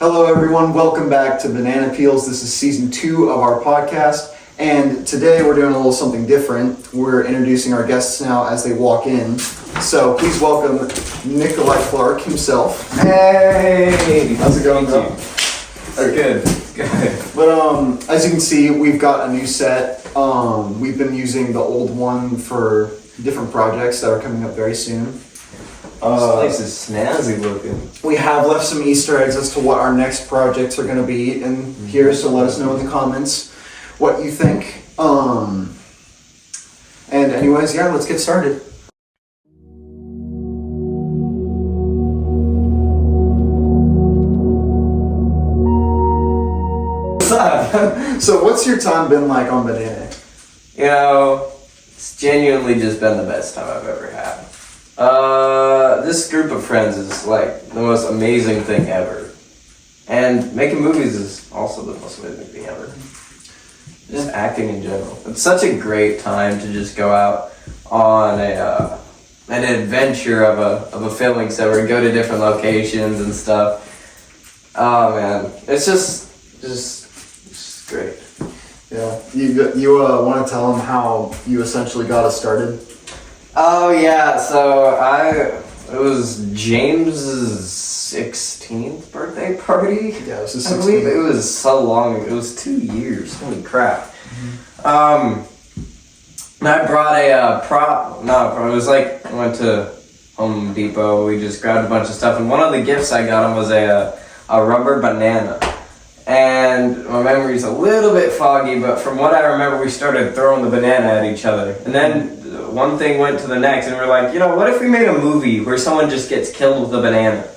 Hello everyone, welcome back to Banana Peels. This is season 2 of our podcast, and today we're doing a little something different. We're introducing our guests now as they walk in. So please welcome Nicolai Clark himself. Hey! How's it going, bro? Good. But as you can see, we've got a new set. We've been using the old one for different projects that are coming up very soon. This place is snazzy looking. We have left some Easter eggs as to what our next projects are going to be in here, so let us know in the comments what you think. And anyways, yeah, let's get started. What's up? So what's your time been like on Banana? You know, it's genuinely just been the best time I've ever had. This group of friends is like the most amazing thing ever. And making movies is also the most amazing thing ever. Just acting in general. It's such a great time to just go out on an adventure of a filming set where we go to different locations and stuff. Oh man, it's just great. Yeah, you want to tell them how you essentially got us started? Oh yeah, so it was James's 16th birthday party. Yeah, it was his I 16th. believe it was so long. It was 2 years. Holy crap. And I brought a prop. No, it was like I went to Home Depot. We just grabbed a bunch of stuff, and one of the gifts I got him was a rubber banana. And my memory's a little bit foggy, but from what I remember, we started throwing the banana at each other. And then one thing went to the next, and we're like, you know, what if we made a movie where someone just gets killed with a banana?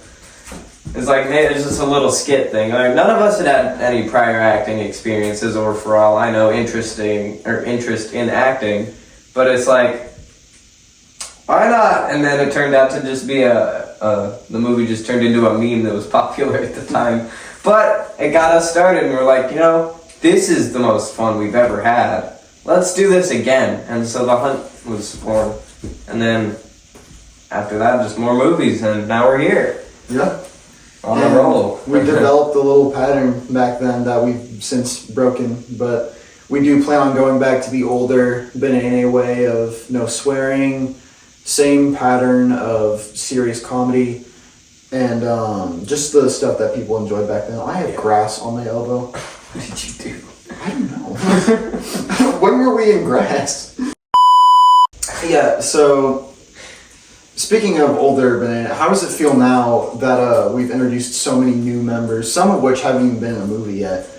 It's like, maybe it's just a little skit thing. Like, none of us had any prior acting experiences, or for all I know, interest in acting. But it's like, why not? And then it turned out to just be the movie just turned into a meme that was popular at the time. But it got us started, and we're like, you know, this is the most fun we've ever had. Let's do this again. And so The Hunt was born. And then after that, just more movies, and now we're here. Yeah. On a roll. We developed a little pattern back then that we've since broken, but we do plan on going back to the older Banana way of no swearing, same pattern of serious comedy, and just the stuff that people enjoyed back then. I have grass on my elbow. What did you do? I don't know. When were we in grass? Yeah, so speaking of older Banana, how does it feel now that we've introduced so many new members, some of which haven't even been in a movie yet,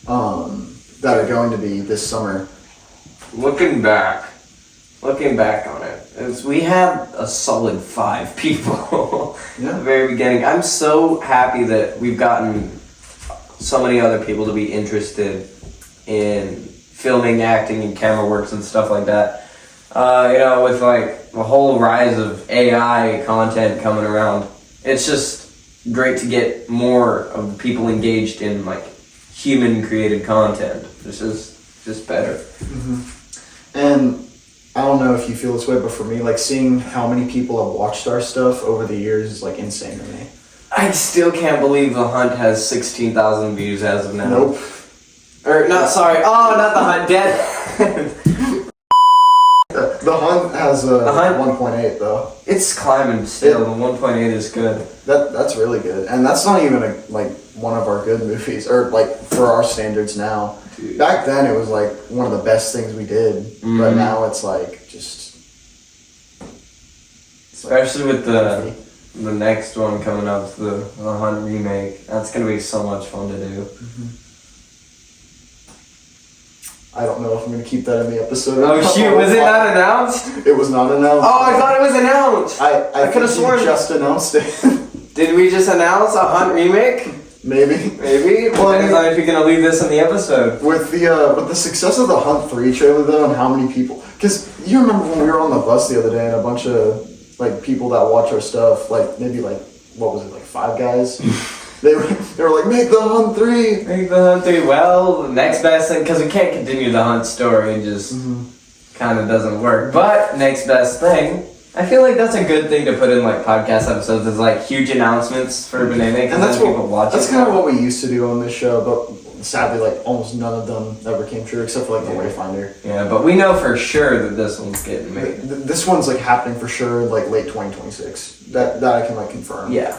that are going to be this summer? Looking back on it, we had a solid 5 people Yeah. at the very beginning. I'm so happy that we've gotten so many other people to be interested in filming, acting, and camera works and stuff like that. You know, with like the whole rise of AI content coming around, it's just great to get more of the people engaged in like human created content. This is just better. Mm-hmm. And I don't know if you feel this way, but for me, like seeing how many people have watched our stuff over the years is like insane to me. I still can't believe The Hunt has 16,000 views as of now. Nope. Or, not, sorry. Oh, not The Hunt. Dead. The Hunt has The Hunt? 1.8 though. It's climbing still. The 1.8 is good. That's really good, and that's not even like one of our good movies, or like for our standards now. Dude. Back then, it was like one of the best things we did, but now it's like just. Especially with the next one coming up, the Hunt remake. That's gonna be so much fun to do. Mm-hmm. I don't know if I'm gonna keep that in the episode. Oh shoot! Was it not announced? It was not announced. Oh, I thought it was announced. I could have think sworn you just announced it. Did we just announce a Hunt remake? Maybe. Well, depends on if you're gonna leave this in the episode. With the success of the Hunt 3 trailer though, and how many people, because you remember when we were on the bus the other day and a bunch of like people that watch our stuff, like maybe like what was it, like 5 guys? They were like, make the Hunt 3! Make the Hunt 3. Well, next best thing, because we can't continue the Hunt story, it just kind of doesn't work. But next best thing, I feel like that's a good thing to put in like podcast episodes is like huge announcements for Banana, And that's people watch that's it. kind of what we used to do on this show, but sadly, like almost none of them ever came true, except for like the Wayfinder. Yeah, but we know for sure that this one's getting made. This one's like happening for sure, like late 2026. That I can like confirm. Yeah.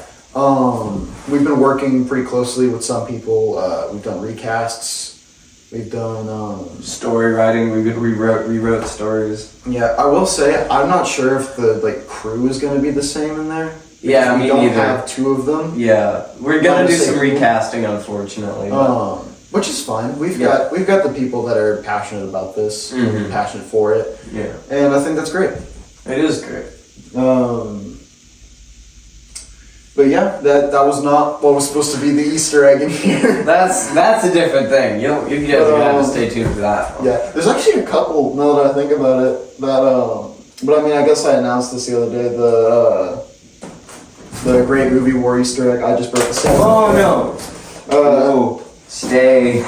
We've been working pretty closely with some people. We've done recasts. We've done Story writing. We rewrote stories. Yeah, I will say I'm not sure if the like crew is going to be the same in there. Yeah, we don't have two of them. Yeah, we're gonna do some recasting, unfortunately. Which is fine. We've got the people that are passionate about this, and passionate for it. Yeah, and I think that's great. It is great. But yeah, that was not what was supposed to be the Easter egg in here. That's a different thing. You guys are gonna have to stay tuned for that. Yeah, there's actually a couple. Now that I think about it, that but I mean, I guess I announced this the other day. The Great Movie War Easter egg. I just broke the set. Oh no! No, stay.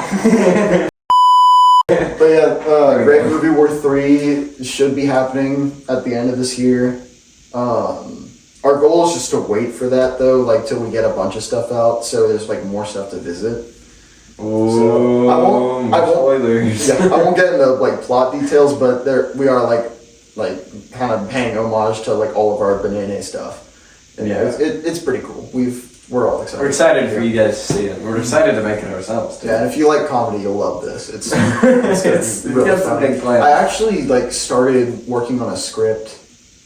But yeah, Great Movie War 3 should be happening at the end of this year. Our goal is just to wait for that though, like till we get a bunch of stuff out, so there's like more stuff to visit. Ooh, so I won't get into like plot details, but we are like kind of paying homage to like all of our Banana stuff. And yeah, it's pretty cool. We're all excited. We're excited for you guys to see it. We're excited to make it ourselves too. Yeah, and if you like comedy, you'll love this. It's really fun. I actually like started working on a script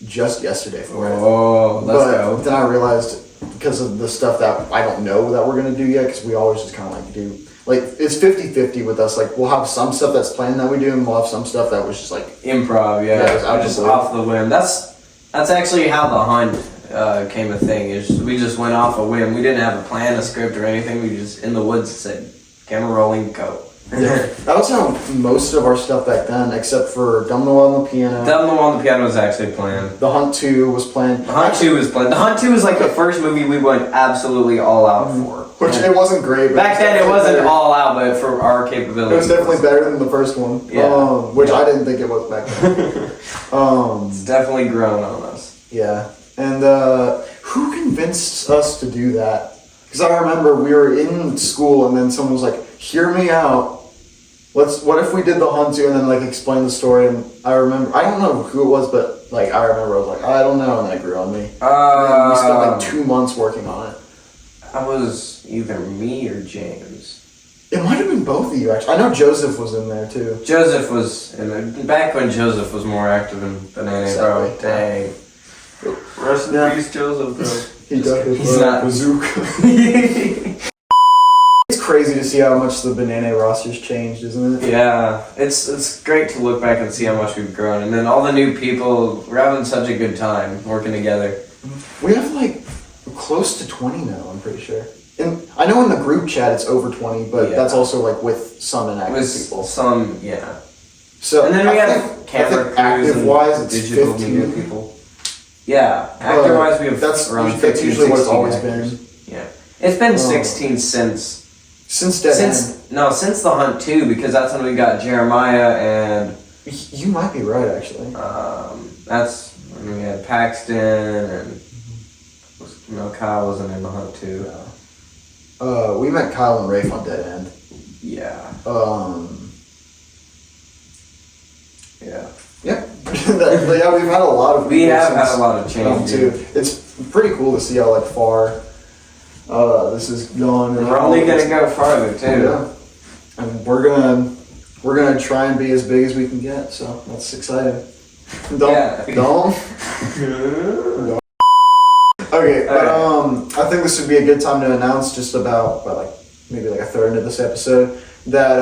just yesterday for it. Oh, let's go. Then I realized because of the stuff that I don't know that we're going to do yet, because we always just kind of like do, like it's 50-50 with us. Like we'll have some stuff that's planned that we do, and we'll have some stuff that was just like improv. Yeah, just off the whim. That's actually how The Hunt came a thing. Is we just went off a whim. We didn't have a plan, a script, or anything. We just in the woods said, "Camera rolling, go." Yeah, that was how most of our stuff back then, except for Dumb the Wall on the Piano. Dumb the Wall on the Piano was actually planned. The Hunt 2 was planned. The Hunt 2 was planned. The Hunt 2 was like the first movie we went absolutely all out for. Which it wasn't great. But back then it wasn't all out, but for our capabilities. It was definitely better than the first one. Yeah. Which I didn't think it was back then. It's definitely grown on us. Yeah. And who convinced us to do that? Because I remember we were in school and then someone was like, hear me out. What if we did the Hunt 2 and then like explain the story? And I remember, I don't know who it was, but like I remember I was like, I don't know, and that grew on me. And we spent like 2 months working on it. That was either me or James. It might have been both of you actually. I know Joseph was in there too. Joseph was back when Joseph was more active in Banana, bro. Dang. Rest in peace, Joseph. Though. He died with he's not bazooka. It's crazy to see how much the Banana roster's changed, isn't it? Yeah, it's great to look back and see how much we've grown, and then all the new people. We're having such a good time working together. We have like close to 20 now. I'm pretty sure. And I know in the group chat it's over 20, but that's also like with some inactive people. Some, yeah. So and then we have camera crews active wise, it's digital 15 media people. Yeah, active wise we have around 15. That's usually what it's always actors. been. Yeah, it's been 16 since Dead End. Since The Hunt 2, because that's when we got Jeremiah and... You might be right, actually. That's when we had Paxton and... Kyle wasn't in The Hunt 2. No. We met Kyle and Rafe on Dead End. Yeah. Yeah. Yeah. Yeah, we've had a lot of... We have had a lot of change, too. It's pretty cool to see how, like, far... this is gone. And we're only gonna go farther too. Yeah. And we're gonna try and be as big as we can get. So that's exciting. Don't. Okay, but I think this would be a good time to announce just about maybe a third into this episode that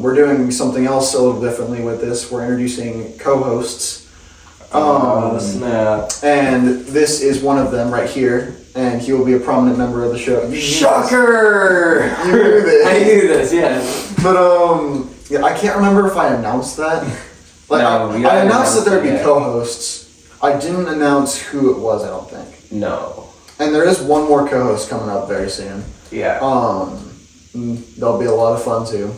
we're doing something else a little differently with this. We're introducing co-hosts. Snap. And this is one of them right here. And he will be a prominent member of the show. Shocker! You knew this. I knew this, yeah. But yeah, I can't remember if I announced that. I announced that there'd be co-hosts. I didn't announce who it was. I don't think. No. And there is one more co-host coming up very soon. Yeah. That'll be a lot of fun too.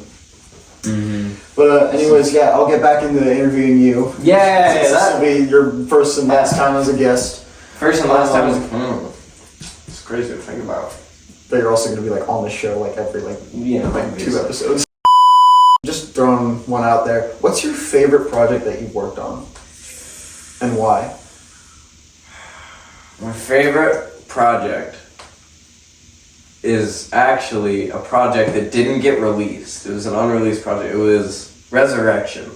But anyways, yeah, I'll get back into interviewing you. Yeah, This will be your first and last time as a guest. First and last time it's crazy to think about. But you're also going to be like on the show like every like 2 episodes. Just throwing one out there. What's your favorite project that you've worked on, and why? My favorite project is actually a project that didn't get released. It was an unreleased project. It was Resurrection.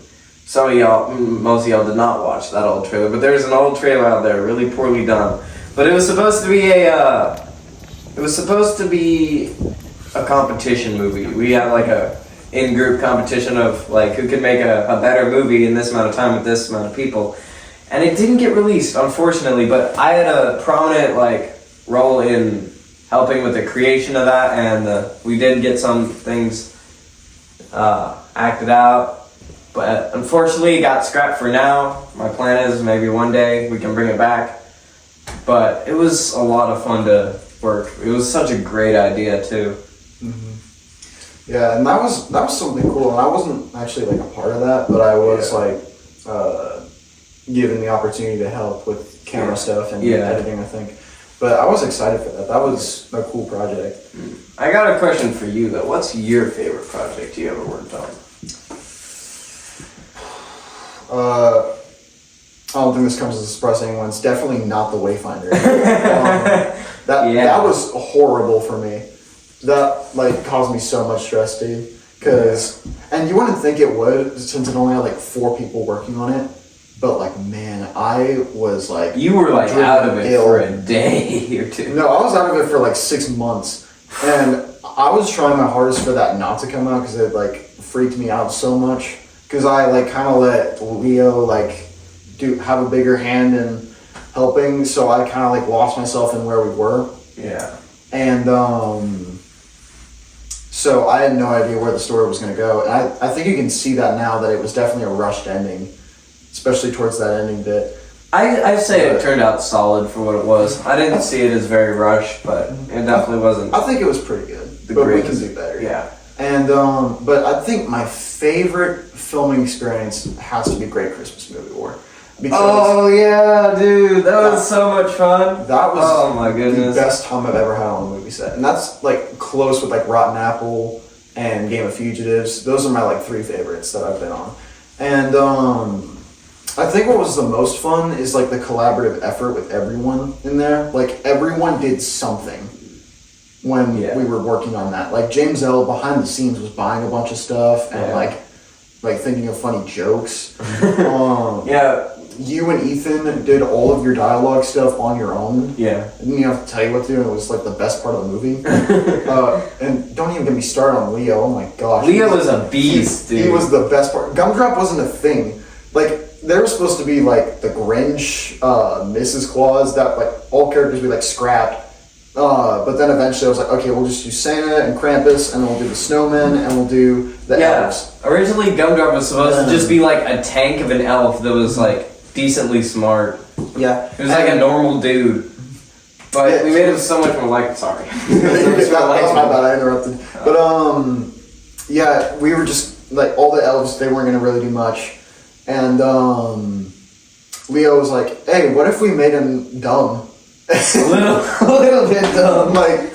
Some of y'all, most of y'all did not watch that old trailer, but there's an old trailer out there, really poorly done. But it was supposed to be a competition movie. We had like a in-group competition of like who could make a better movie in this amount of time with this amount of people. And it didn't get released, unfortunately, but I had a prominent like role in helping with the creation of that, and we did get some things acted out. But unfortunately, it got scrapped for now. My plan is maybe one day we can bring it back. But it was a lot of fun to work. It was such a great idea too. Mm-hmm. Yeah, and that was something cool. And I wasn't actually like a part of that, but I was given the opportunity to help with camera stuff and editing, I think. But I was excited for that. That was a cool project. I got a question for you though. What's your favorite project you ever worked on? I don't think this comes as a surprise to anyone. It's definitely not the Wayfinder. That was horrible for me. That like caused me so much stress, dude. And you wouldn't think it would, since it only had like 4 people working on it. But like, man, I was like, you were like out of it for a day or 2. No, I was out of it for like 6 months, and I was trying my hardest for that not to come out because it like freaked me out so much. Because I like kind of let Leo like have a bigger hand in helping, so I kind of like lost myself in where we were. Yeah. And so I had no idea where the story was going to go, and I think you can see that now that it was definitely a rushed ending, especially towards that ending bit. I'd say it turned out solid for what it was. I didn't see it as very rushed, but it definitely wasn't. I think it was pretty good, but we can do better. Yeah. And but I think my favorite filming experience has to be Great Christmas Movie War. Oh yeah, dude, that was so much fun. That was my goodness, the best time I've ever had on a movie set, and that's like close with like Rotten Apple and Game of Fugitives. Those are my like 3 favorites that I've been on. And I think what was the most fun is like the collaborative effort with everyone in there. Like everyone did something when we were working on that. Like James L behind the scenes was buying a bunch of stuff and like thinking of funny jokes. You and Ethan did all of your dialogue stuff on your own. Yeah. I didn't even have to tell you what to do, and it was like the best part of the movie. And don't even get me started on Leo. Oh my gosh. Leo was a beast, dude. He was the best part. Gumdrop wasn't a thing. Like, there was supposed to be like the Grinch, Mrs. Claus, that like all characters we like scrapped. But then eventually I was like, okay, we'll just do Santa and Krampus, and then we'll do the snowmen, and we'll do the elves. Originally Gumdrop was supposed to just be like a tank of an elf that was like decently smart. Yeah. It was like a normal dude. But we made him so much more like, sorry. That was my bad, I interrupted. But we were just like, all the elves, they weren't gonna really do much. And Leo was like, hey, what if we made him dumb? a little bit dumb. Like,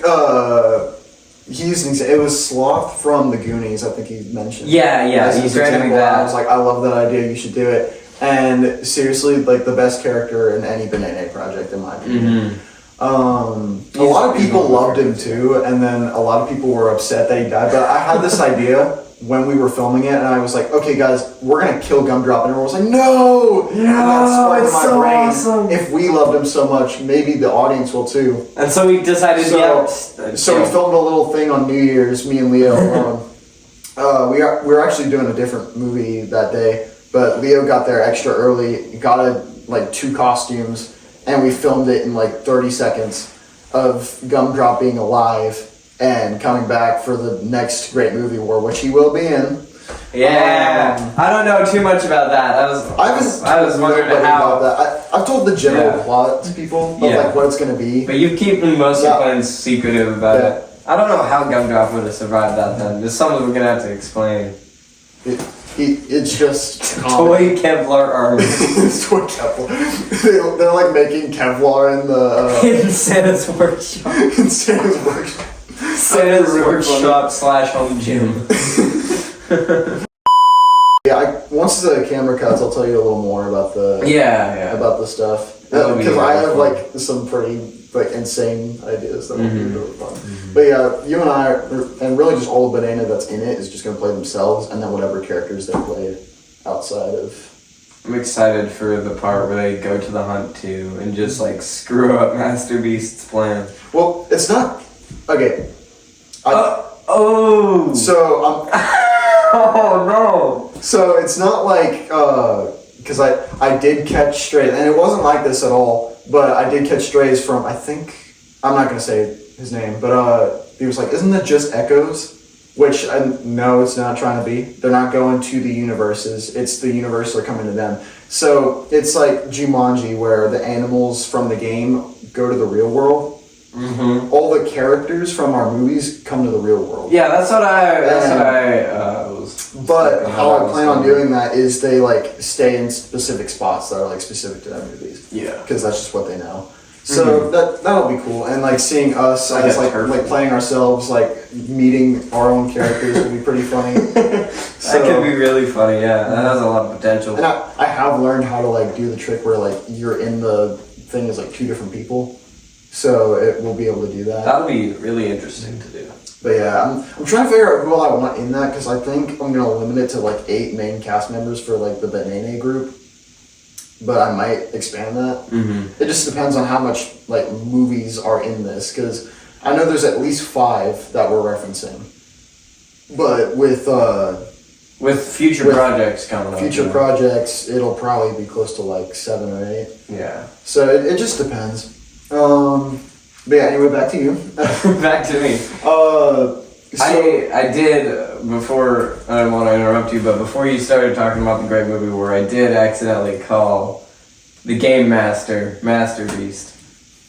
he used an example. It was Sloth from the Goonies, I think he mentioned. Yeah, he's trying to be that. I was like, I love that idea, you should do it. And seriously, like the best character in any Banana project, in my opinion. A lot of people loved him too, and then a lot of people were upset that he died. But I had this idea when we were filming it, and I was like, okay guys, we're gonna kill Gumdrop, and everyone was like, no! It's so awesome. If we loved him so much, maybe the audience will too. And so we decided So we filmed a little thing on New Year's, me and Leo. We were actually doing a different movie that day, but Leo got there extra early, got like 2 costumes, and we filmed it in like 30 seconds of Gumdrop being alive and coming back for the next Great Movie War, which he will be in. Yeah, I don't know too much about that. I was wondering how. I've told the general plot to people of like what it's gonna be. But you've keeping most of your plans secretive about it. I don't know how Gumdrop would have survived that then. There's something we're gonna have to explain. It's just Toy Kevlar armor. It's toy Kevlar. They're like making Kevlar in the In Santa's workshop. in Santa's workshop. Santa's workshop / home gym. Yeah, once the camera cuts, I'll tell you a little more about the about the stuff, because I have like some pretty like insane ideas that will be really fun. But yeah, you and I and really just all the banana that's in it is just gonna play themselves, and then whatever characters they play outside of. I'm excited for the part where they go to the hunt too and just like screw up Master Beast's plan. Well, it's not okay. So Oh no! So it's not like, because I did catch strays, and it wasn't like this at all, but I did catch strays from, I think, I'm not going to say his name, but he was like, isn't that just echoes? Which, no, it's not trying to be. They're not going to the universes. It's the universe are coming to them. So it's like Jumanji, where the animals from the game go to the real world. Mm-hmm. All the characters from our movies come to the real world. Yeah, that's what I was. But how I plan on doing that is they like stay in specific spots that are like specific to their movies. Yeah, because that's just what they know. So that'll be cool, and like seeing us as like playing ourselves, like meeting our own characters will be pretty funny. That could be really funny. Yeah, that has a lot of potential. And I have learned how to like do the trick where like you're in the thing as like two different people. So it will be able to do that. That'll be really interesting to do. But yeah, I'm trying to figure out who I want in that, because I think I'm going to limit it to like 8 main cast members for like the Banana group. But I might expand that. Mm-hmm. It just depends on how much like movies are in this, because I know there's at least 5 that we're referencing. But with future projects coming up. Future projects, it'll probably be close to like 7 or 8. Yeah. So it just depends. But yeah, anyway, back to you. Back to me. I did, before, I don't want to interrupt you, but before you started talking about the great movie war, I did accidentally call the Game Master Master Beast.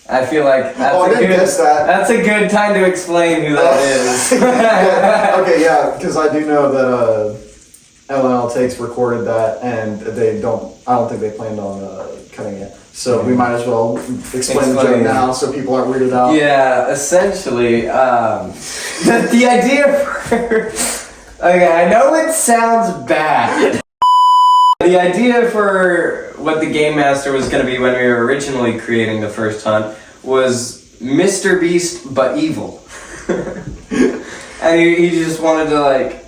I feel like that's a good time to explain who that is. Okay, yeah, because I do know that LNL Takes recorded that, and I don't think they planned on cutting it. So we might as well explain the joke now so people aren't weirded out. Yeah, essentially, the idea for... Okay, I know it sounds bad. The idea for what the Game Master was going to be when we were originally creating the first hunt was Mr. Beast, but evil. And he just wanted to, like,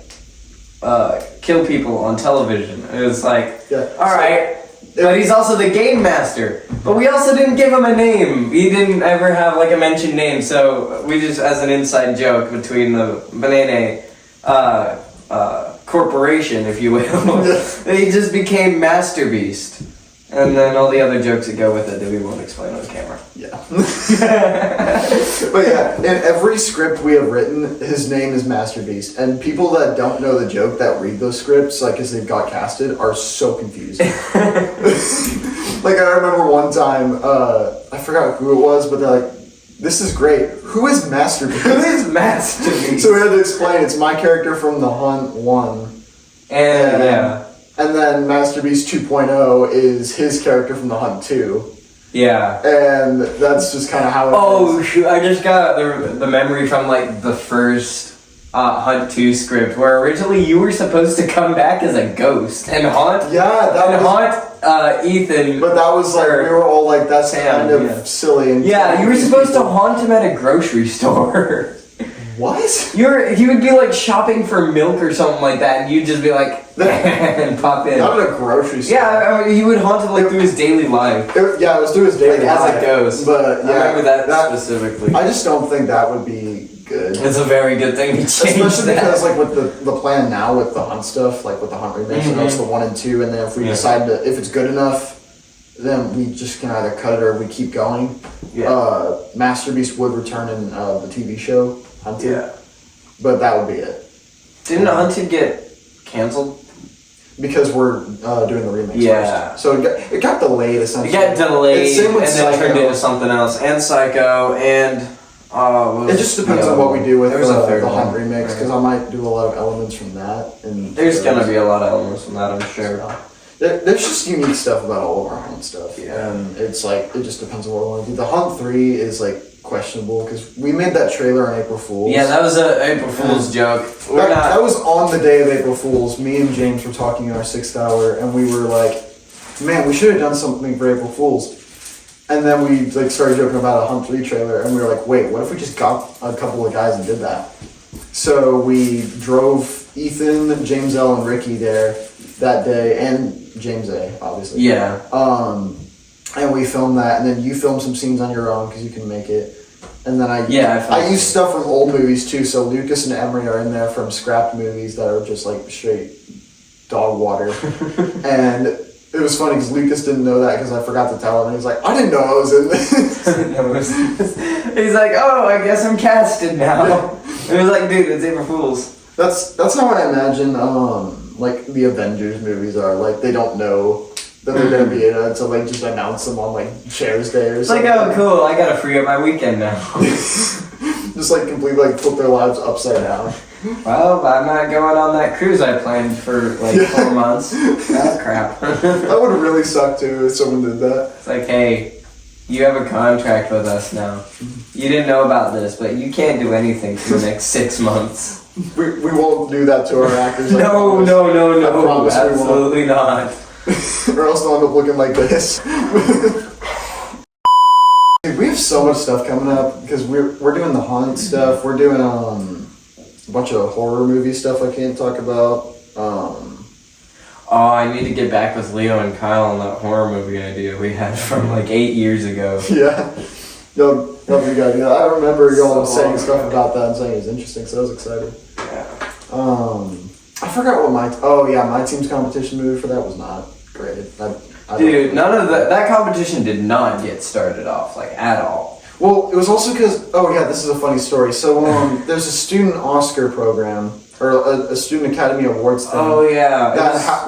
kill people on television. It was like, alright... But he's also the Game Master. But we also didn't give him a name. He didn't ever have like a mentioned name, so we just, as an inside joke between the Banana corporation, if you will, he just became Master Beast. And then all the other jokes that go with it that we won't explain on camera. Yeah. But yeah, in every script we have written, his name is Master Beast. And people that don't know the joke that read those scripts, like as they've got casted, are so confused. Like I remember one time, I forgot who it was, but they're like, this is great. Who is Master Beast? Who is Master Beast? So we had to explain, it's my character from The Hunt 1. And then Master Beast 2.0 is his character from The Hunt 2. Yeah. And that's just kind of how it is. Oh, shoot. I just got the memory from, like, the first Hunt 2 script, where originally you were supposed to come back as a ghost and haunt. Yeah, haunt Ethan. But that was, like, we were all like, that's kind of silly. And yeah, you were supposed to haunt him at a grocery store. What? He would be like shopping for milk or something like that, and you'd just be like, and pop in. Not at a grocery store. Yeah, I mean, he would haunt him like through his daily life. It was through his daily life. As a ghost. But yeah, I remember that specifically. I just don't think that would be good. It's a very good thing to change. Especially because like with the plan now with the Hunt stuff, like with the Hunt remakes, and that's the 1 and 2, and then if we decide if it's good enough, then we just can either cut it or we keep going. Yeah. Master Beast would return in the TV show Hunted. Yeah. But that would be it. Didn't Hunted get canceled? Because we're doing the remakes first. So it got delayed essentially. It got delayed and then turned into something else. And Psycho and It just depends on what we do with There's a third the Hunt one. remix, because I might do a lot of elements from that. And There's gonna be a lot of elements from that, I'm sure. There's just unique stuff about all of our Hunt stuff, Yeah. and it's like it just depends on what we want to do. The Hunt 3 is like questionable because we made that trailer on April Fool's. Yeah, that was a April Fool's joke. That was on the day of April Fool's. Me and James were talking in our 6th hour, and we were like, "Man, we should have done something for April Fool's." And then we like started joking about a Hunt 3 trailer, and we were like, "Wait, what if we just got a couple of guys and did that?" So we drove Ethan, James L, and Ricky there that day, and James A, obviously. Yeah. And we filmed that, and then you filmed some scenes on your own because you can make it. And then I used stuff from old movies too. So Lucas and Emery are in there from scrapped movies that are just like straight dog water. And it was funny because Lucas didn't know that because I forgot to tell him. And he's like, "I didn't know I was in this." He's like, "Oh, I guess I'm casted now." Yeah. It was like, dude, it's April Fool's. That's how I imagine like the Avengers movies are. Like they don't know that they're gonna be in it until they just announce them on like Shares Day or something. It's like, oh cool, I gotta free up my weekend now. Just like completely like flip their lives upside down. Well, I'm not going on that cruise I planned for like 4 months. Oh crap. That would really suck too if someone did that. It's like, hey, you have a contract with us now. You didn't know about this, but you can't do anything for the next 6 months. We won't do that to our actors. No, I promise we won't. absolutely not. Or else they'll end up looking like this. Dude, we have so much stuff coming up because we're doing the Haunt stuff. We're doing a bunch of horror movie stuff I can't talk about. Oh, I need to get back with Leo and Kyle on that horror movie idea we had from like 8 years ago. Yeah. That'll be good. Yeah, I remember y'all So saying long stuff ago. about that and saying it was interesting, so I was excited. Yeah. I forgot what my team's competition movie for that was not great. Dude, none of that competition did not get started off like at all. Well, it was also because this is a funny story. So there's a student Oscar program or a student Academy Awards thing. Oh yeah,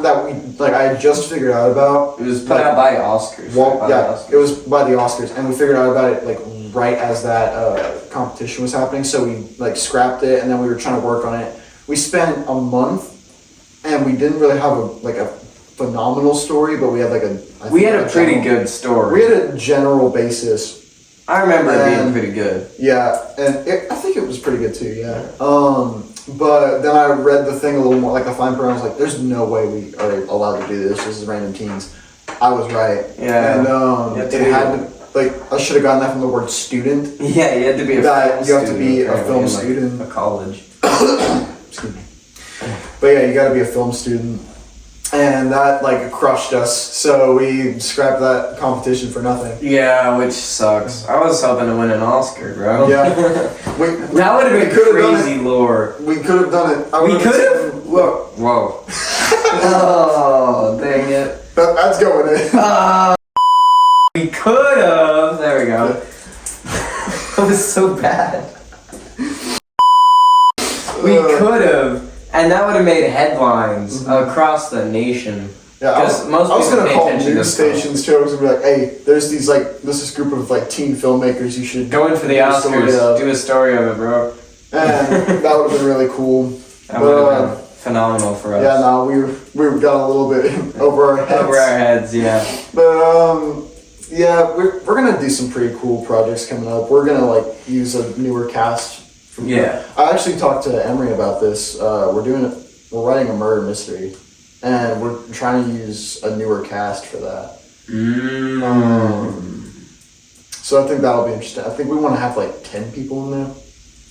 that we like. I had just figured out about. it was put out by Oscars. Well, right? By yeah, the Oscars. it was by the Oscars, and we figured out about it like right as that competition was happening. So we like scrapped it, and then we were trying to work on it. We spent a month, and we didn't really have a phenomenal story, but we had like We had a pretty good story. We had a general basis. I remember it being pretty good. Yeah, and I think it was pretty good too. Yeah. But then I read the thing a little more, like the fine print. I was like, "There's no way we are allowed to do this. This is random teens." I was right. Yeah. And it had to, like, I should have gotten that from the word student. Yeah, you had to be a That film you have to student, be a apparently, film in, like, student. a college. Excuse me. But yeah, you got to be a film student, and that like crushed us. So we scrapped that competition for nothing. Yeah, which sucks. I was hoping to win an Oscar, bro. Yeah. That would have been crazy lore. We could have done it. We could have? Whoa. Oh, dang it. That's going in. We could have. There we go. That was so bad. We could have. And that would have made headlines across the nation. Yeah, I was people gonna pay call attention to news stuff. stations shows and be like, "Hey, there's this group of like teen filmmakers. You should Go in for the do a story Oscars. of." Do a story of it, bro. And that would have been really cool. That would have been phenomenal for us. Yeah, no, we got a little bit over our heads. Over our heads, yeah. But yeah, we're gonna do some pretty cool projects coming up. We're gonna like use a newer cast. Yeah. I actually talked to Emery about this. We're writing a murder mystery, and we're trying to use a newer cast for that. So I think that'll be interesting. I think we want to have like 10 people in there,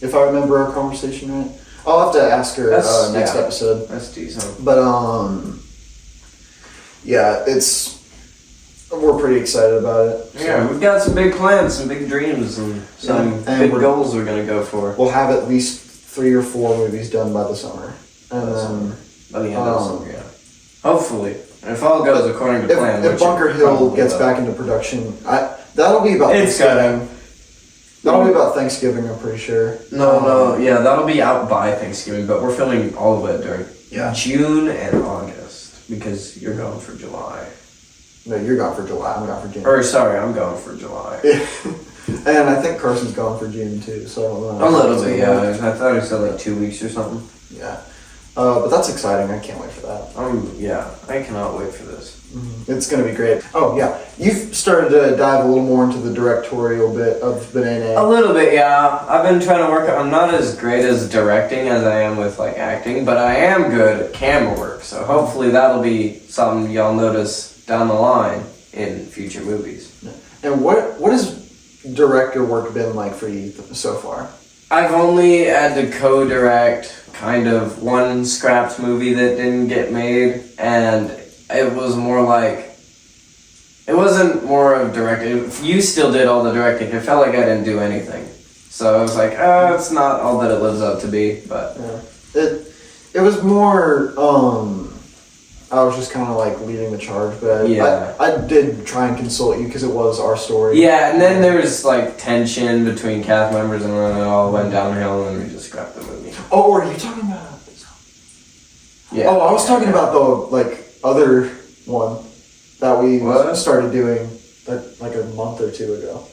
if I remember our conversation right. I'll have to ask her next episode. That's decent. But yeah, we're pretty excited about it. So. Yeah, we've got some big plans, some big dreams, and some big goals we're gonna go for. We'll have at least 3 or 4 movies done by the summer, and then by the end of the summer, yeah. Hopefully, if all goes according to plan. If Bunker Hill gets back into production, that'll be about Thanksgiving. That'll be about Thanksgiving, I'm pretty sure. Yeah, that'll be out by Thanksgiving, but we're filming all of it during June and August because you're going for July. No, you're gone for July. I'm gone for January. Or sorry, I'm going for July. And I think Carson's gone for June too, so I don't know. A little bit, yeah. I thought he said like 2 weeks or something. Yeah. But that's exciting. I can't wait for that. Yeah, I cannot wait for this. It's going to be great. Oh, yeah. You've started to dive a little more into the directorial bit of Banana. A little bit, yeah. I've been trying to work. I'm not as great as directing as I am with like acting, but I am good at camera work. So hopefully that'll be something y'all notice down the line in future movies. And what has director work been like for you so far? I've only had to co-direct kind of one scrapped movie that didn't get made, and it was more like, it wasn't more of directing. You still did all the directing. It felt like I didn't do anything. So I was like, it's not all that it lives up to be, but... Yeah. It was more, I was just kind of like leading the charge, but I did try and consult you because it was our story. Yeah, and then there was like tension between cast members, and then it all went downhill, and we just scrapped the movie. Oh, are you talking about? Yeah. Oh, I was talking about the like other one that we started doing like a month or two ago.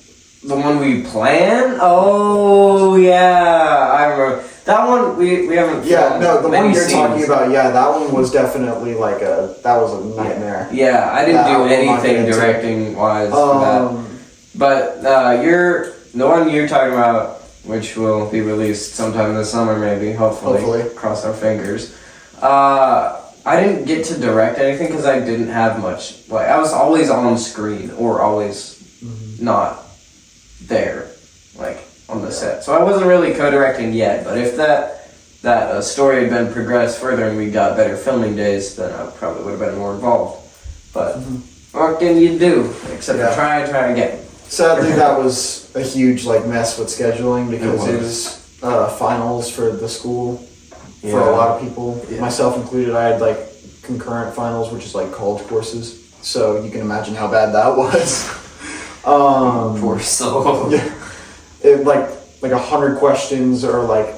The one we planned? Oh yeah, I remember that one. We haven't. Yeah, no, the one you're scenes. talking about. Yeah, that one was definitely like that was a nightmare. Yeah, I didn't do anything directing wise for that. But the one you're talking about, which will be released sometime this summer, maybe. Hopefully. Cross our fingers. I didn't get to direct anything because I didn't have much. Like I was always on screen or always not there, like on the set. So I wasn't really co-directing yet. But if that story had been progressed further and we got better filming days, then I probably would have been more involved. But what can you do except try again? Sadly, that was a huge like mess with scheduling because it was finals for the school. For a lot of people, myself included, I had like concurrent finals, which is like college courses. So you can imagine how bad that was. Poor soul. Yeah, it like 100 questions or like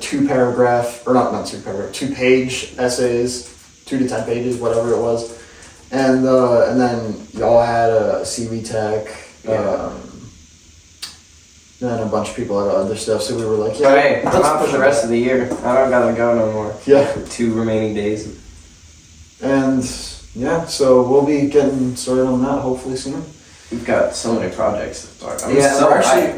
2 paragraph or not 2 paragraph, 2 page essays, 2 to 10 pages, whatever it was, and then y'all had a CV tech. And a bunch of people had other stuff, so we were like, hey, I'm out for the rest of the year. I don't gotta go no more. Yeah. 2 remaining days. And yeah, so we'll be getting started on that hopefully soon. We've got so many projects to start.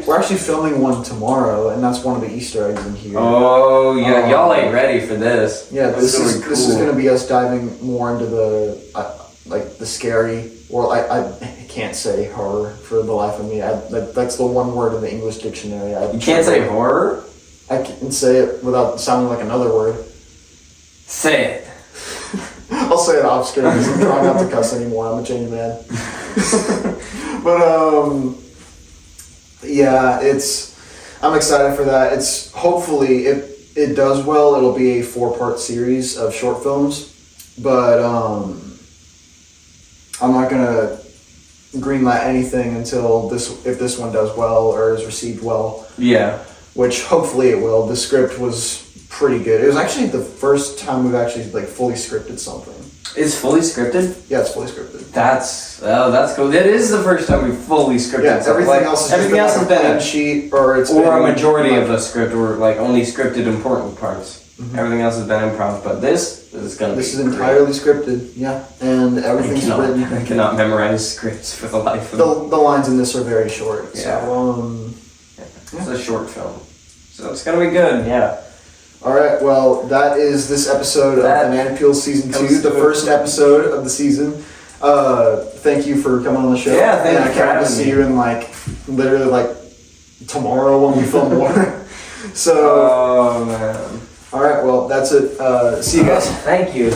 We're actually filming one tomorrow, and that's one of the Easter eggs in here. Oh yeah, y'all ain't ready for this. Yeah, this is going to be us diving more into the like the scary. Well, I can't say horror for the life of me. That's the one word in the English dictionary. You can't say horror? I can say it without sounding like another word. Say it. I'll say it off screen because I'm trying not to cuss anymore. I'm a changed man. But yeah, I'm excited for that. It's hopefully if it does well, it'll be a 4-part series of short films. But I'm not gonna greenlight anything until if this one does well or is received well. Yeah. Which hopefully it will. The script was pretty good. It was actually the first time we've actually like fully scripted something. It's fully scripted? Yeah, it's fully scripted. That's cool. That is the first time we fully scripted. Yeah, everything else has been a sheet or a majority of the script or like only scripted important parts. Mm-hmm. Everything else has been improv, but this is gonna be. This is entirely scripted, yeah, and everything's written. I cannot memorize scripts for the life of me. The lines in this are very short. Yeah. So, it's a short film, so it's gonna be good. Yeah. All right. Well, that is this episode of Banana Peel Season 2, the first episode of the season. Thank you for coming on the show. Yeah, thank you. I can't wait to see you in literally tomorrow when we film more. So. Oh man. All right, well, that's it. See you guys. Thank you.